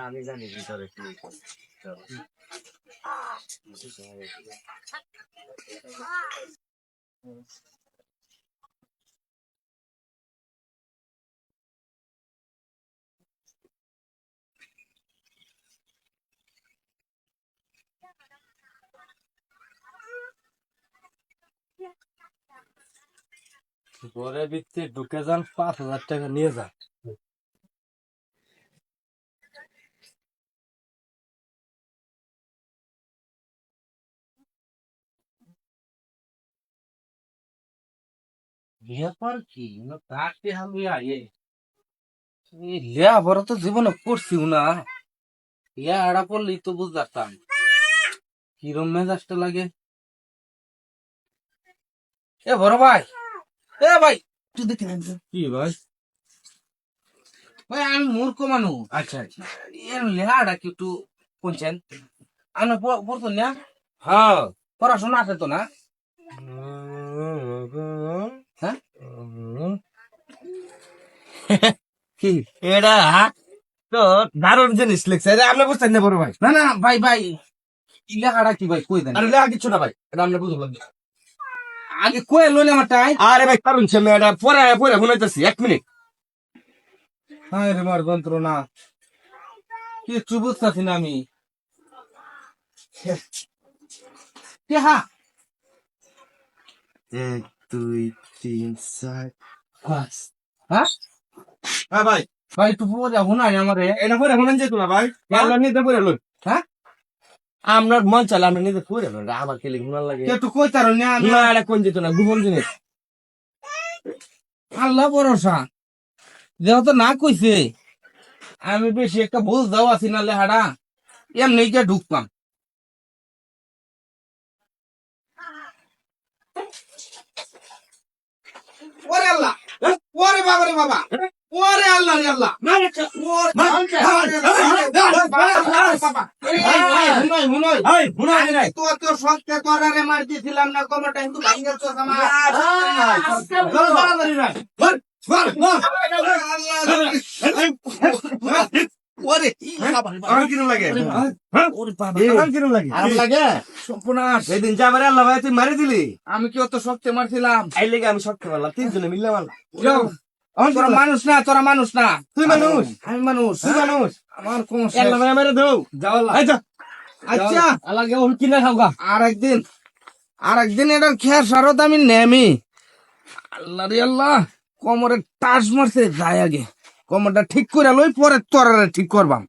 আমি জানি ভিতরে কি ঘরে ভিতরে ঢুকে যান, 5,000 টাকা নিয়ে যান। ব্যাপার কি থাকতে আমি আয়ে লিয়া বড় তো জীবনে করছিও না, ইয়া আড়া পড়লেই তো বুঝতাম কিরম মেজাজটা লাগে। এ বড় ভাই, এ ভাই তুই দেখে নেন কি ভাই? ভাই আমি মূর্খ মানুষ। আচ্ছা আচ্ছা, এর লেহাটা কি একটু কোনছেন? আমি পড়তো না। হ্যাঁ, পড়াশোনা আছে তো না? হ্যাঁ কি এটা তো দারুণ জিনিস লিখছে, আপনি বুঝতেন না বড় ভাই? না না ভাই ভাই, লেখাটা কি ভাই কই দেন? আরে লেখা কিছু না ভাই, এটা আমরা বুঝলাম না। আগে কই লইলে আমার টাই। আরে ভাই কারণ ছেলে এটা পরে পরে শুনাইতেছি, 1 মিনিট। হায় রে মার যন্ত্রণা, কিচ্ছু বুঝতেছি না আমি। হ্যাঁ 1 2 3 4 5। হ্যাঁ হ্যাঁ ভাই ভাই একটু পরে শোনাই আমারে। এটা পরে শোনান যেত না ভাই, নিতে পরে লই। হ্যাঁ আপনার মন চালে আমরা নিজে পড়ে না, আমার খেলে ঘুমার লাগে একটু কই তার না। এটা কোন যেত না, গোপন জিনিস। আল্লাহ ভরসা, যেহেতু না কইছে আমি বেশি একটা বুঝ দাও আছি না লেহাটা, এমনি গিয়ে ঢুকতাম। ওরে আল্লাহ, ওরে বাবা রে বাবা, ওরে আল্লাহ রে আল্লাহ, তোর সত্যি করারে মার দিয়েছিলাম না, কমটা কিন্তু ভাঙ্গের চোখ আমার। ওরে আমার কিরম লাগে, ওরে বাবা আমার কিরম লাগে, আরাম লাগে সর্বনাশ। সেদিন যে আমার আল্লাহ ভাই তুই মারি দিলি, আমি কি অত শক্তি মারছিলাম? এই লেগে আমি শক্তি মারলাম, 3 জনে মিললে মারলাম। তোরা মানুষ না, তোরা মানুষ না, তুই মানুষ আমি মানুষ, তুই মানুষ। আমার কোন আল্লাহ ভাই মেরে দাও যাও। আচ্ছা আল্লাহকে ওর কিনা খাওগা, আরেকদিন এটার খেয়ার সারত আমি নেমি। আল্লাহ রে আল্লাহ, কোমরে টাস মারছে, যাই আগে কোমরটা ঠিক করে লই, পরে তোরা ঠিক করবাম।